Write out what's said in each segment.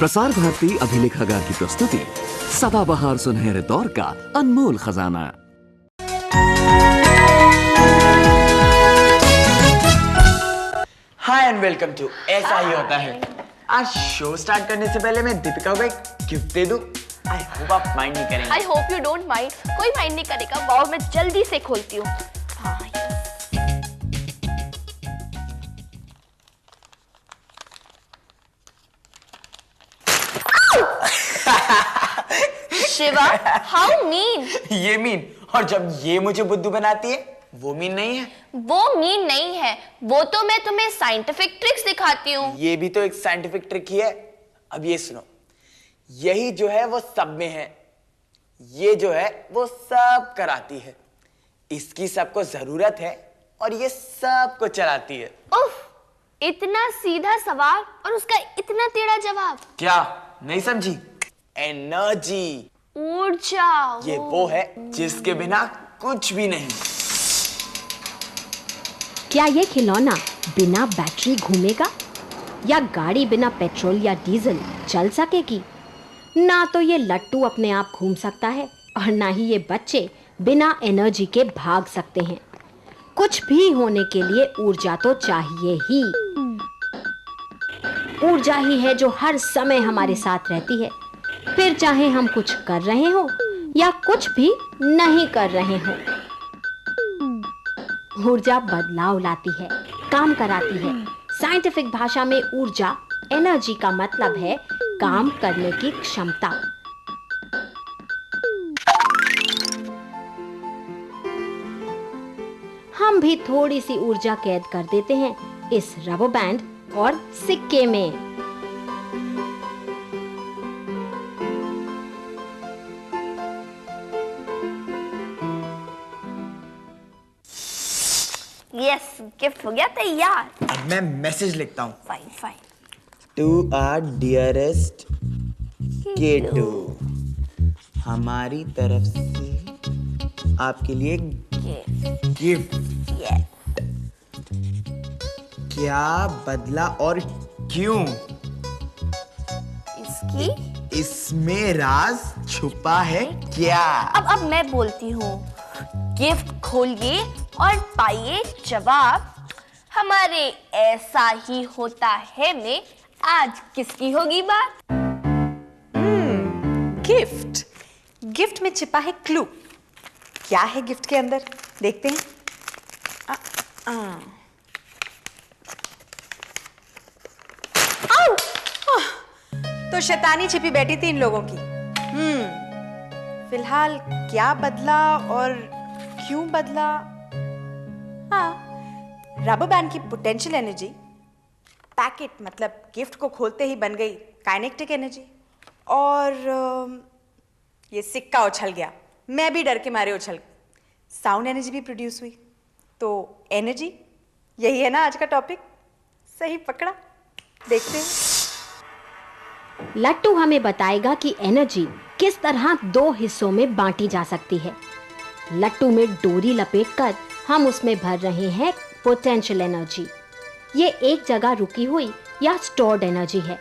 प्रसार भारती अभिलेखागार की प्रस्तुति सदाबहार सुनहरे दौर का अनमोल खजाना। हाय एंड वेलकम टू ऐसा ही होता है। आज शो स्टार्ट करने से पहले मैं दीपिका को एक गिफ्ट दे दूं। आई होप आप माइंड नहीं करेंगे। I hope you don't mind. कोई माइंड नहीं करेगा। वाओ, मैं जल्दी से खोलती हूँ। हाँ, शिवा, हाउ मीन। ये मीन, और जब ये मुझे बुद्धू बनाती है वो मीन नहीं है। वो मीन नहीं है, वो तो मैं तुम्हें साइंटिफिक ट्रिक्स दिखाती हूँ। ये भी तो एक साइंटिफिक ट्रिक ही है। अब ये सुनो, यही जो है वो सब में है, ये जो है वो सब कराती है, इसकी सबको जरूरत है और ये सबको चलाती है। उफ, इतना सीधा सवाल और उसका इतना टेढ़ा जवाब। क्या नहीं समझी? एनर्जी, ऊर्जा। ये वो है जिसके बिना कुछ भी नहीं। क्या ये खिलौना बिना बैटरी घूमेगा, या गाड़ी बिना पेट्रोल या डीजल चल सकेगी? ना तो ये लट्टू अपने आप घूम सकता है और ना ही ये बच्चे बिना एनर्जी के भाग सकते हैं। कुछ भी होने के लिए ऊर्जा तो चाहिए ही। ऊर्जा ही है जो हर समय हमारे साथ रहती है, फिर चाहे हम कुछ कर रहे हो या कुछ भी नहीं कर रहे हो। ऊर्जा बदलाव लाती है, काम कराती है। साइंटिफिक भाषा में ऊर्जा, एनर्जी का मतलब है काम करने की क्षमता। हम भी थोड़ी सी ऊर्जा कैद कर देते हैं इस रबर बैंड और सिक्के में। यस, गिफ्ट हो गया तैयार। अब मैं मैसेज लिखता हूँ। Fine fine. To our dearest Ketu, हमारी तरफ से आपके लिए गिफ्ट। क्या बदला और क्यों? इसमें राज छुपा है क्या? अब मैं बोलती हूँ। गिफ्ट खोलिए और पाइए जवाब। हमारे ऐसा ही होता है में आज किसकी होगी बात? गिफ्ट। गिफ्ट में छिपा है क्लू। क्या है गिफ्ट के अंदर, देखते हैं। तो शैतानी छिपी बैठी थी इन लोगों की। फिलहाल क्या बदला और क्यों बदला? हाँ, रबर बैंड की पोटेंशियल एनर्जी, पैकेट मतलब गिफ्ट को खोलते ही बन गई काइनेटिक एनर्जी, और ये सिक्का उछल गया, मैं भी डर के मारे उछल गई, साउंड एनर्जी भी प्रोड्यूस हुई। तो एनर्जी यही है ना आज का टॉपिक? सही पकड़ा, देखते हैं। लट्टू हमें बताएगा कि एनर्जी किस तरह दो हिस्सों में बांटी जा सकती है। लट्टू में डोरी लपेटकर हम उसमें भर रहे हैं पोटेंशियल एनर्जी। ये एक जगह रुकी हुई या स्टोर्ड एनर्जी है।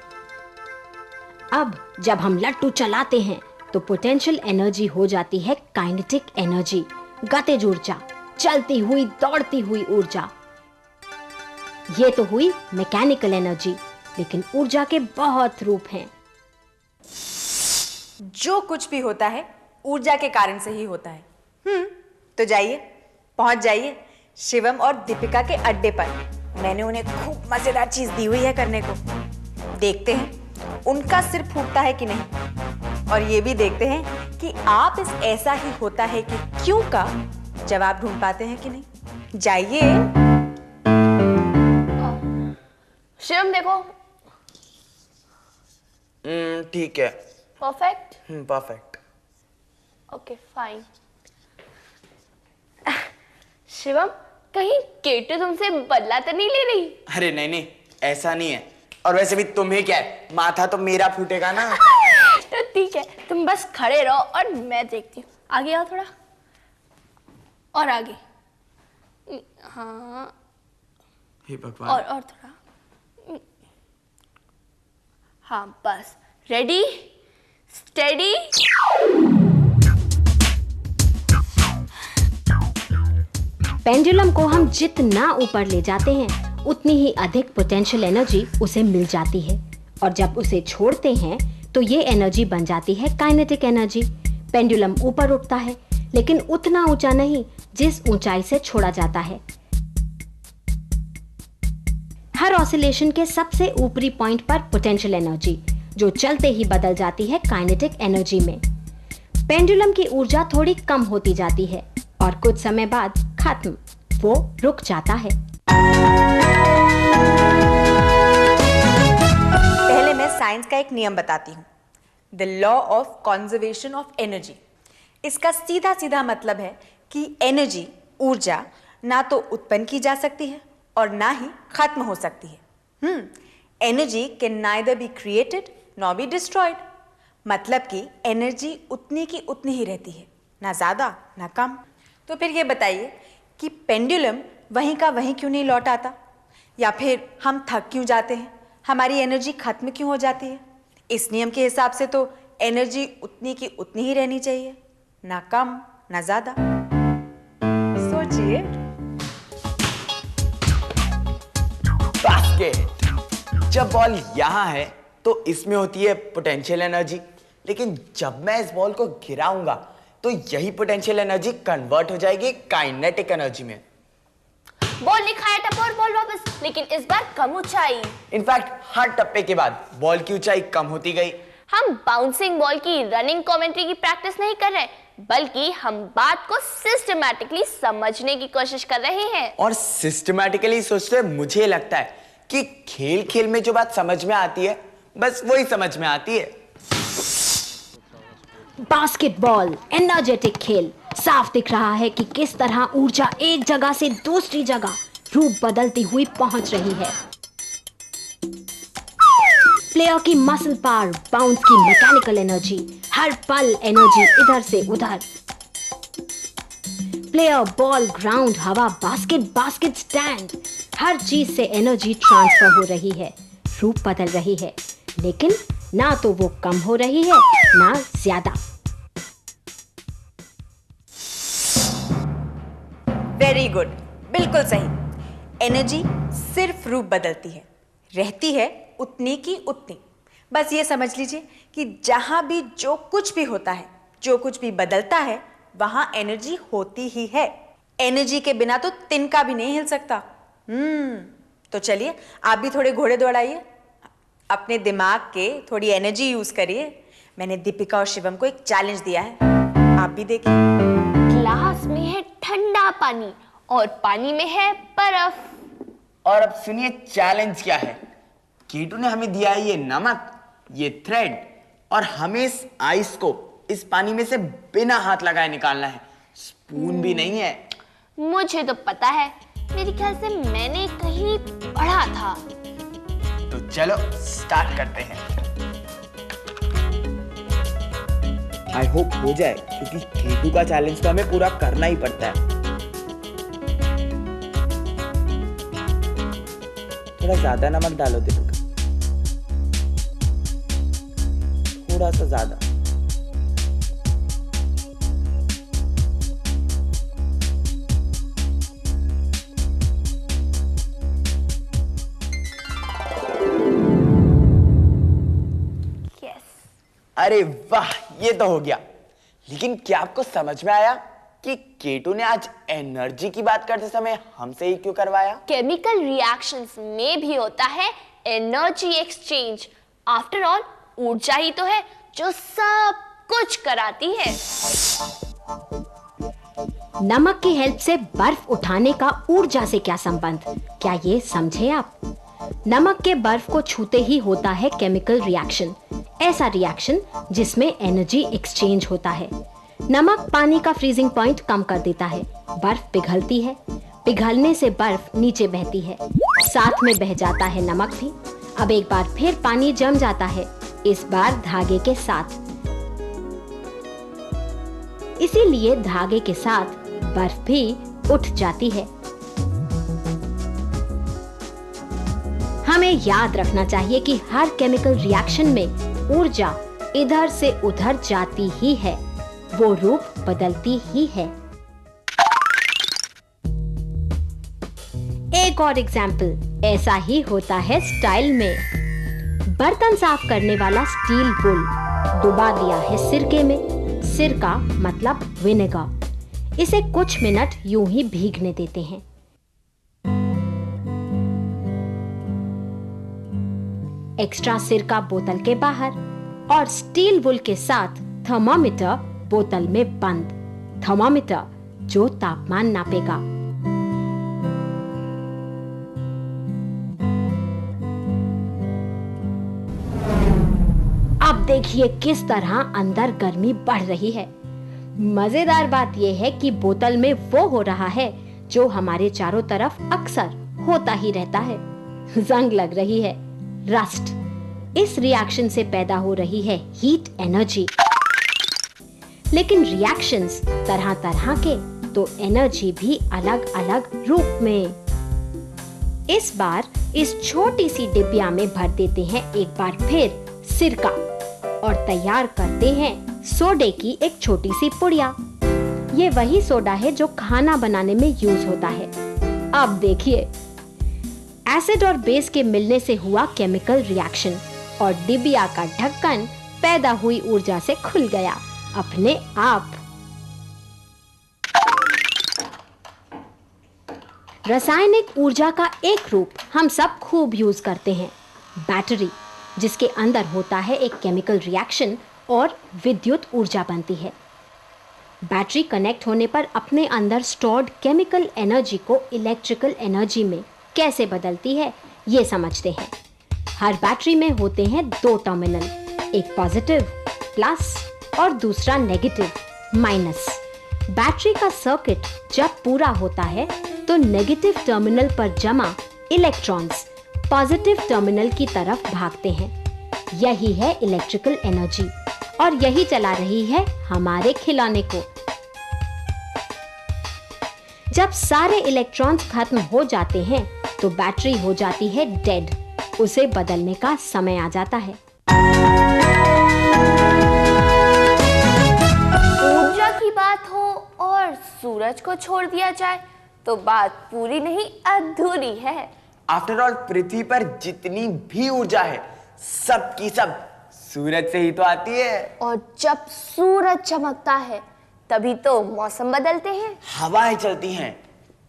अब जब हम लट्टू चलाते हैं तो पोटेंशियल एनर्जी हो जाती है काइनेटिक एनर्जी, गतिज ऊर्जा, चलती हुई दौड़ती हुई ऊर्जा। ये तो हुई मैकेनिकल एनर्जी, लेकिन ऊर्जा के बहुत रूप हैं। जो कुछ भी होता है ऊर्जा के कारण से ही होता है। तो जाइए, पहुंच जाइए शिवम और दीपिका के अड्डे पर। मैंने उन्हें खूब मजेदार चीज दी हुई है करने को। देखते हैं उनका सिर फूटता है कि नहीं, और ये भी देखते हैं कि आप इस ऐसा ही होता है कि क्यों का जवाब ढूंढ पाते हैं कि नहीं। जाइए। शिवम देखो। ठीक है। Perfect. Perfect. Okay fine. Shivam, कहीं केटू तुमसे बदला तो नहीं ले रही? अरे नहीं नहीं, ऐसा नहीं है। और वैसे भी तुम्हें क्या है, माथा तो मेरा फूटेगा ना। तो ठीक है, तुम बस खड़े रहो और मैं देखती हूँ। आगे आओ थोड़ा और आगे। हाँ, हे भगवान। और थोड़ा। हाँ बस, रेडी, स्टेडी। पेंडुलम को हम जितना ऊपर ले जाते हैं उतनी ही अधिक पोटेंशियल एनर्जी उसे मिल जाती है, और जब उसे छोड़ते हैं तो ये एनर्जी बन जाती है काइनेटिक एनर्जी। पेंडुलम ऊपर उठता है लेकिन उतना ऊंचा नहीं जिस ऊंचाई से छोड़ा जाता है। हर ऑसिलेशन के सबसे ऊपरी पॉइंट पर पोटेंशियल एनर्जी जो चलते ही बदल जाती है काइनेटिक एनर्जी में। पेंडुलम की ऊर्जा थोड़ी कम होती जाती है और कुछ समय बाद खत्म, वो रुक जाता है। पहले मैं साइंस का एक नियम बताती हूँ, the law of conservation of energy. इसका सीधा सीधा मतलब है कि एनर्जी, ऊर्जा, ना तो उत्पन्न की जा सकती है और ना ही खत्म हो सकती है। Energy can neither be created nor be destroyed. मतलब कि एनर्जी उतनी की उतनी ही रहती है, ना ज्यादा ना कम। तो फिर ये बताइए कि पेंडुलम वहीं का वहीं क्यों नहीं लौट आता, या फिर हम थक क्यों जाते हैं, हमारी एनर्जी खत्म क्यों हो जाती है? इस नियम के हिसाब से तो एनर्जी उतनी की उतनी ही रहनी चाहिए, ना कम ना ज्यादा। सोचिए। बास्केट। जब बॉल यहाँ है तो इसमें होती है पोटेंशियल एनर्जी, लेकिन जब मैं इस बॉल को गिराऊंगा तो यही पोटेंशियल एनर्जी कन्वर्ट हो जाएगी काइनेटिक एनर्जी में। बॉल ने खाया टप्पा और बॉल वापस, लेकिन इस बार कम ऊंचाई। इनफैक्ट हर टप्पे के बाद बॉल की ऊंचाई कम होती गई। हम बाउंसिंग बॉल की रनिंग कमेंट्री की प्रैक्टिस नहीं कर रहे, बल्कि हम बात को सिस्टमैटिकली समझने की कोशिश कर रहे हैं। और सिस्टमैटिकली सोचते मुझे लगता है कि खेल खेल में जो बात समझ में आती है बस वही समझ में आती है। बास्केटबॉल एनर्जेटिक खेल। साफ दिख रहा है कि किस तरह ऊर्जा एक जगह से दूसरी जगह रूप बदलती हुई पहुंच रही है। प्लेयर की मसल पावर, बाउंस की मैकेनिकल एनर्जी, हर पल एनर्जी इधर से उधर। प्लेयर, बॉल, ग्राउंड, हवा, बास्केट स्टैंड, हर चीज से एनर्जी ट्रांसफर हो रही है, रूप बदल रही है, लेकिन ना तो वो कम हो रही है ना ज्यादा। वेरी गुड, बिल्कुल सही। एनर्जी सिर्फ रूप बदलती है, रहती है उतनी की उतनी। बस ये समझ लीजिए कि जहां भी जो कुछ भी होता है, जो कुछ भी बदलता है, वहां एनर्जी होती ही है। एनर्जी के बिना तो तिनका भी नहीं हिल सकता। तो चलिए आप भी थोड़े घोड़े दौड़ाइए, अपने दिमाग के थोड़ी एनर्जी यूज करिए। मैंने दीपिका और शिवम को एक चैलेंज दिया है, आप भी देखिए। ग्लास में है ठंडा पानी और पानी में है बर्फ। और अब सुनिए चैलेंज क्या है। कीटू ने हमें दिया है ये नमक, ये थ्रेड, और हमें इस आइस को इस पानी में से बिना हाथ लगाए निकालना है। स्पून भी नहीं है। मुझे तो पता है, मेरे ख्याल से मैंने कहीं पढ़ा था। तो चलो स्टार्ट करते हैं। आई होप हो जाए, क्योंकि कीटू का चैलेंज तो हमें पूरा करना ही पड़ता है। थोड़ा ज्यादा नमक डालो दीपिका, थोड़ा सा ज्यादा। अरे वाह, ये तो हो गया। लेकिन क्या आपको समझ में आया कि केटू ने आज एनर्जी की बात करते समय हमसे ही क्यों करवाया? केमिकल रिएक्शंस में भी होता है एनर्जी एक्सचेंज। आफ्टर ऑल ऊर्जा ही तो है जो सब कुछ कराती है। नमक की हेल्प से बर्फ उठाने का ऊर्जा से क्या संबंध, क्या ये समझे आप? नमक के बर्फ को छूते ही होता है केमिकल रिएक्शन, ऐसा रिएक्शन जिसमें एनर्जी एक्सचेंज होता है। नमक पानी का फ्रीजिंग पॉइंट कम कर देता है, बर्फ पिघलती है, पिघलने से बर्फ नीचे बहती है, साथ में बह जाता है नमक भी। अब एक बार फिर पानी जम जाता है, इस बार धागे के साथ। इसीलिए धागे के साथ बर्फ भी उठ जाती है। हमें याद रखना चाहिए कि हर केमिकल रिएक्शन में ऊर्जा इधर से उधर जाती ही है, वो रूप बदलती ही है। एक और एग्जाम्पल ऐसा ही होता है स्टाइल में। बर्तन साफ करने वाला स्टील बुल डुबा दिया है सिरके में। सिरका मतलब विनेगर। इसे कुछ मिनट यूं ही भीगने देते हैं। एक्स्ट्रा सिरका बोतल के बाहर और स्टील बुल के साथ थर्मामीटर बोतल में बंद। थर्मामीटर जो तापमान नापेगा। अब देखिए किस तरह अंदर गर्मी बढ़ रही है। मजेदार बात यह है कि बोतल में वो हो रहा है जो हमारे चारों तरफ अक्सर होता ही रहता है। जंग लग रही है, रस्ट। इस रिएक्शन से पैदा हो रही है हीट एनर्जी। लेकिन रिएक्शंस तरह तरह के, तो एनर्जी भी अलग अलग रूप में। इस बार इस छोटी सी डिबिया में भर देते हैं एक बार फिर सिरका और तैयार करते हैं सोडे की एक छोटी सी पुड़िया। ये वही सोडा है जो खाना बनाने में यूज होता है। अब देखिए, एसिड और बेस के मिलने से हुआ केमिकल रिएक्शन और डिबिया का ढक्कन पैदा हुई ऊर्जा से खुल गया अपने आप। रासायनिक ऊर्जा का एक रूप हम सब खूब यूज करते हैं, बैटरी, जिसके अंदर होता है एक केमिकल रिएक्शन और विद्युत ऊर्जा बनती है। बैटरी कनेक्ट होने पर अपने अंदर स्टोर्ड केमिकल एनर्जी को इलेक्ट्रिकल एनर्जी में कैसे बदलती है ये समझते हैं। हर बैटरी में होते हैं दो टर्मिनल, एक पॉजिटिव प्लस और दूसरा नेगेटिव माइनस। बैटरी का सर्किट जब पूरा होता है तो नेगेटिव टर्मिनल पर जमा इलेक्ट्रॉन्स पॉजिटिव टर्मिनल की तरफ भागते हैं। यही है इलेक्ट्रिकल एनर्जी और यही चला रही है हमारे खिलौने को। जब सारे इलेक्ट्रॉन्स खत्म हो जाते हैं तो बैटरी हो जाती है डेड। उसे बदलने का समय आ जाता है। ऊर्जा की बात हो और सूरज को छोड़ दिया जाए तो बात पूरी नहीं अधूरी है। आफ्टर ऑल पृथ्वी पर जितनी भी ऊर्जा है सब की सब सूरज से ही तो आती है। और जब सूरज चमकता है तभी तो मौसम बदलते हैं, हवाएं चलती हैं,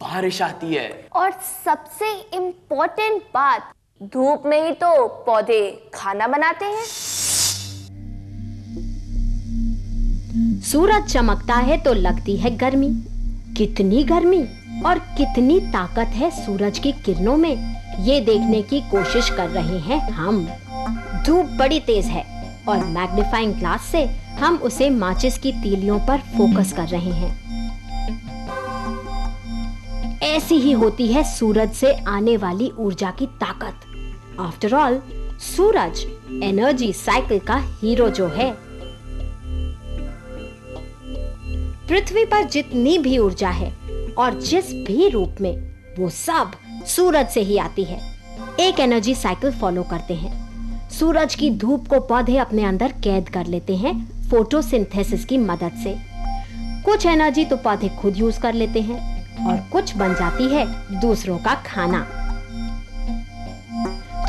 बारिश आती है और सबसे इम्पोर्टेंट बात, धूप में ही तो पौधे खाना बनाते हैं। सूरज चमकता है तो लगती है गर्मी। कितनी गर्मी और कितनी ताकत है सूरज की किरणों में, ये देखने की कोशिश कर रहे हैं हम। धूप बड़ी तेज है और मैग्नीफाइंग ग्लास से हम उसे माचिस की तीलियों पर फोकस कर रहे हैं। ऐसी ही होती है सूरज से आने वाली ऊर्जा की ताकत। आफ्टर ऑल, सूरज एनर्जी साइकिल का हीरो जो है। पृथ्वी पर जितनी भी ऊर्जा है और जिस भी रूप में, वो सब सूरज से ही आती है। एक एनर्जी साइकिल फॉलो करते हैं। सूरज की धूप को पौधे अपने अंदर कैद कर लेते हैं फोटोसिंथेसिस की मदद से। कुछ एनर्जी तो पौधे खुद यूज कर लेते हैं और कुछ बन जाती है दूसरों का खाना।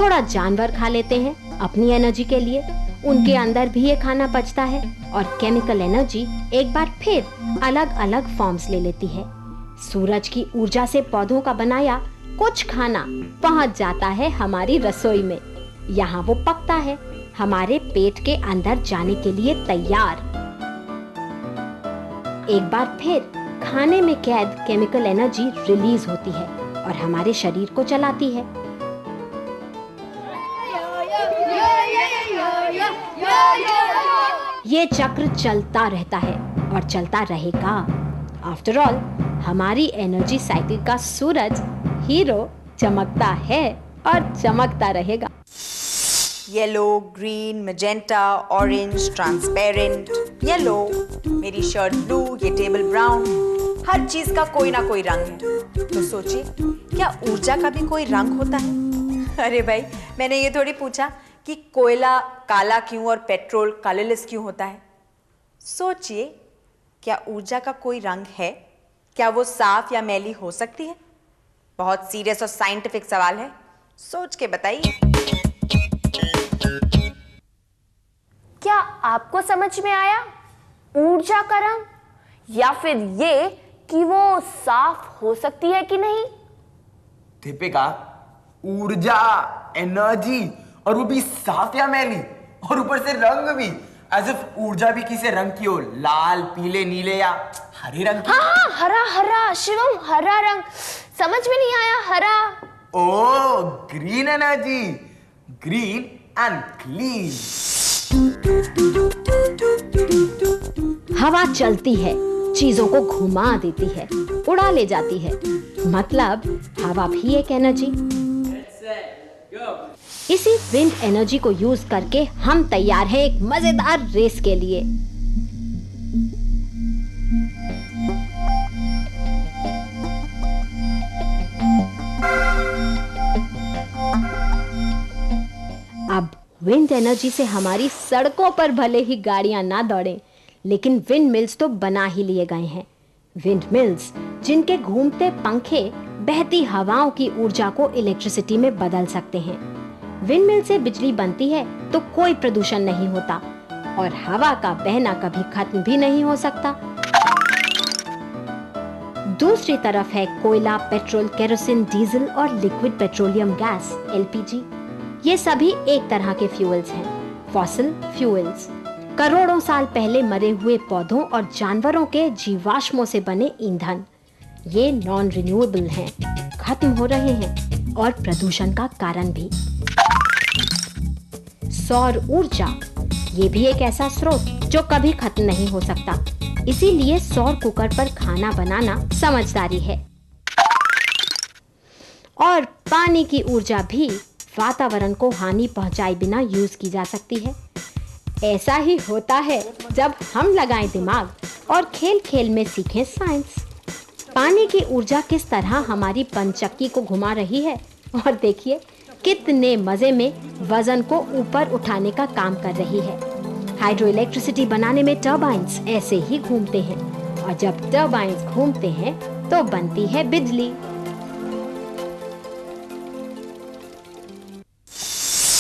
थोड़ा जानवर खा लेते हैं अपनी एनर्जी के लिए, उनके अंदर भी ये खाना पचता है और केमिकल एनर्जी एक बार फिर अलग अलग फॉर्म्स ले लेती है। सूरज की ऊर्जा से पौधों का बनाया कुछ खाना पहुंच जाता है हमारी रसोई में। यहाँ वो पकता है, हमारे पेट के अंदर जाने के लिए तैयार। एक बार फिर खाने में कैद केमिकल एनर्जी रिलीज होती है और हमारे शरीर को चलाती है। ये चक्र चलता रहता है और चलता रहेगा। आफ्टर ऑल, हमारी एनर्जी साइकिल का सूरज हीरो चमकता है और चमकता रहेगा। Yellow, green, magenta, orange, transparent, yellow, मेरी शर्ट ब्लू, ये टेबल ब्राउन, हर चीज का कोई ना कोई रंग है। तो सोचिए, क्या ऊर्जा का भी कोई रंग होता है? अरे भाई, मैंने ये थोड़ी पूछा कि कोयला काला क्यों और पेट्रोल कलरलेस क्यों होता है? सोचिए, क्या ऊर्जा का कोई रंग है? क्या वो साफ या मैली हो सकती है? बहुत सीरियस और साइंटिफिक सवाल है, सोच के बताइए। क्या आपको समझ में आया ऊर्जा का रंग, या फिर ये कि वो साफ हो सकती है कि नहीं? दीपिका, ऊर्जा, एनर्जी, और वो भी साफ या मैली, और ऊपर से रंग भी, एज इफ ऊर्जा भी किसी रंग की हो, लाल, पीले, नीले या हरे रंग की। हाँ, हरा हरा शिवम, हरा रंग। समझ में नहीं आया, हरा। ओ, green energy, green and clean. हवा चलती है, चीजों को घुमा देती है, उड़ा ले जाती है, मतलब हवा भी एक एनर्जी। इसी विंड एनर्जी को यूज करके हम तैयार हैं एक मजेदार रेस के लिए। अब विंड एनर्जी से हमारी सड़कों पर भले ही गाड़ियां ना दौड़ें, लेकिन विंड मिल्स तो बना ही लिए गए हैं। विंड मिल्स जिनके घूमते पंखे बहती हवाओं की ऊर्जा को इलेक्ट्रिसिटी में बदल सकते हैं। विंड मिल से बिजली बनती है तो कोई प्रदूषण नहीं होता और हवा का बहना कभी खत्म भी नहीं हो सकता। दूसरी तरफ है कोयला, पेट्रोल, केरोसिन, डीजल और लिक्विड पेट्रोलियम गैस एलपीजी। ये सभी एक तरह के फ्यूल्स हैं, फॉसिल फ्यूल्स। करोड़ों साल पहले मरे हुए पौधों और जानवरों के जीवाश्मों से बने ईंधन। ये नॉन रिन्यूएबल हैं, खत्म हो रहे हैं और प्रदूषण का कारण भी। सौर ऊर्जा, ये भी एक ऐसा स्रोत जो कभी खत्म नहीं हो सकता, इसीलिए सौर कुकर पर खाना बनाना समझदारी है। और पानी की ऊर्जा भी वातावरण को हानि पहुंचाए बिना यूज की जा सकती है। ऐसा ही होता है जब हम लगाएं दिमाग और खेल खेल में सीखें साइंस। पानी की ऊर्जा किस तरह हमारी पनचक्की को घुमा रही है, और देखिए कितने मजे में वजन को ऊपर उठाने का काम कर रही है। हाइड्रो इलेक्ट्रिसिटी बनाने में टर्बाइन्स ऐसे ही घूमते हैं, और जब टर्बाइन्स घूमते हैं तो बनती है बिजली।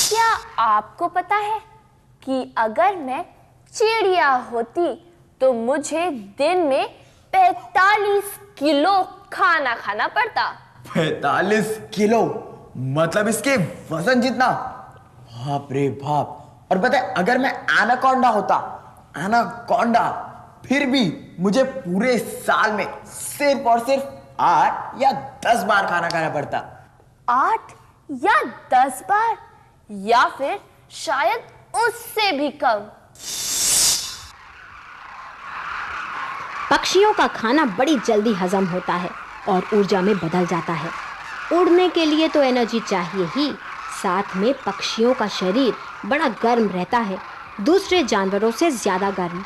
क्या आपको पता है कि अगर मैं चिड़िया होती तो मुझे दिन में 45 किलो खाना खाना पड़ता। 45 किलो, मतलब इसके वजन जितना। बाप रे बाप। और पता है, अगर मैं एनाकोंडा होता, एनाकोंडा, फिर भी मुझे पूरे साल में सिर्फ और सिर्फ 8 या 10 बार खाना खाना पड़ता। 8 या 10 बार, या फिर शायद उससे भी कम। पक्षियों का खाना बड़ी जल्दी हजम होता है और ऊर्जा में बदल जाता है। उड़ने के लिए तो एनर्जी चाहिए ही, साथ में पक्षियों का शरीर बड़ा गर्म रहता है, दूसरे जानवरों से ज्यादा गर्म,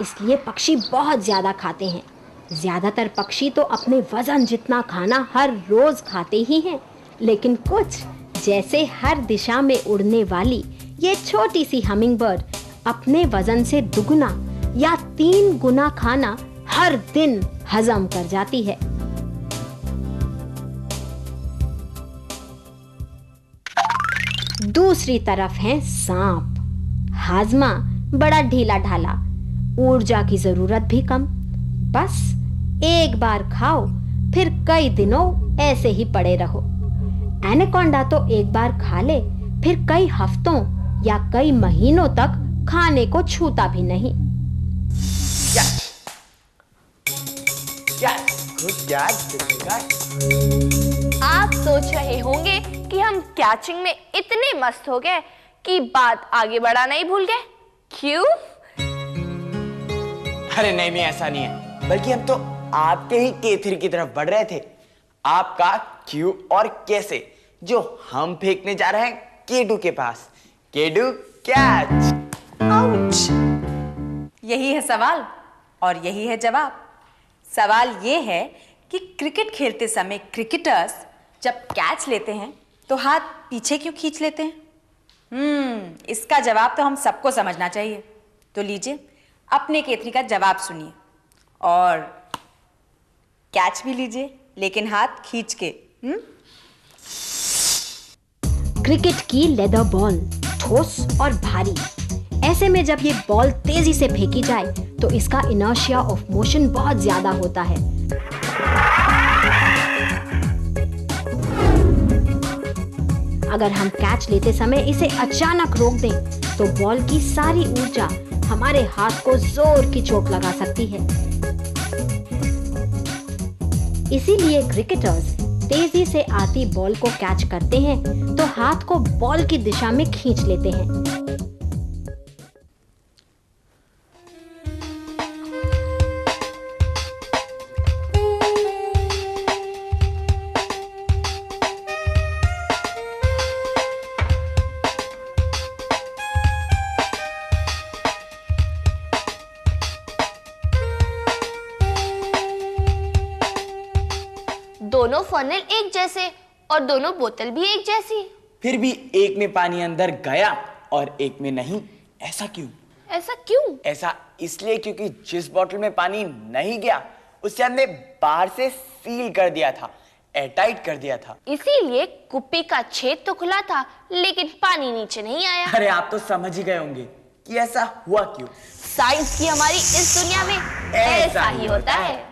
इसलिए पक्षी बहुत ज्यादा खाते हैं। ज्यादातर पक्षी तो अपने वजन जितना खाना हर रोज खाते ही हैं, लेकिन कुछ जैसे हर दिशा में उड़ने वाली ये छोटी सी हमिंगबर्ड अपने वजन से दुगुना या 3 गुना खाना हर दिन हजम कर जाती है। दूसरी तरफ है सांप। हाजमा बड़ा ढीला ढाला, ऊर्जा की जरूरत भी कम, बस एक बार खाओ फिर कई दिनों ऐसे ही पड़े रहो। एनाकोंडा तो एक बार खा ले फिर कई हफ्तों या कई महीनों तक खाने को छूता भी नहीं। आप सोच रहे होंगे कि हम कैचिंग में इतने मस्त हो गए कि बात आगे बढ़ाना ही भूल गए। क्यों? अरे नहीं नहीं, ऐसा नहीं है, बल्कि हम तो आपके ही K3 की तरफ बढ़ रहे थे। आपका क्यों और कैसे जो हम फेंकने जा रहे हैं K2 के पास। K2 catch. आउच। यही है सवाल और यही है जवाब। सवाल ये है कि क्रिकेट खेलते समय क्रिकेटर्स जब कैच लेते हैं तो हाथ पीछे क्यों खींच लेते हैं? इसका जवाब तो हम सबको समझना चाहिए। तो लीजिए अपने केतली का जवाब सुनिए और कैच भी लीजिए, लेकिन हाथ खींच के। क्रिकेट की लेदर बॉल ठोस और भारी। ऐसे में जब ये बॉल तेजी से फेंकी जाए तो इसका इनर्शिया ऑफ मोशन बहुत ज्यादा होता है। अगर हम कैच लेते समय इसे अचानक रोक दें तो बॉल की सारी ऊर्जा हमारे हाथ को जोर की चोट लगा सकती है। इसीलिए क्रिकेटर्स तेजी से आती बॉल को कैच करते हैं तो हाथ को बॉल की दिशा में खींच लेते हैं। दोनों फनल एक जैसे और दोनों बोतल भी एक जैसी। फिर भी एक में पानी अंदर गया और एक में नहीं, ऐसा क्यों? ऐसा क्यों? ऐसा इसलिए क्योंकि जिस बोतल में पानी नहीं गया उसे हमने बाहर से सील कर दिया था, एयरटाइट कर दिया था। इसीलिए कुप्पी का छेद तो खुला था लेकिन पानी नीचे नहीं आया। अरे आप तो समझ ही गए होंगे कि ऐसा हुआ क्यों। साइंस की हमारी इस दुनिया में ऐसा ही होता है।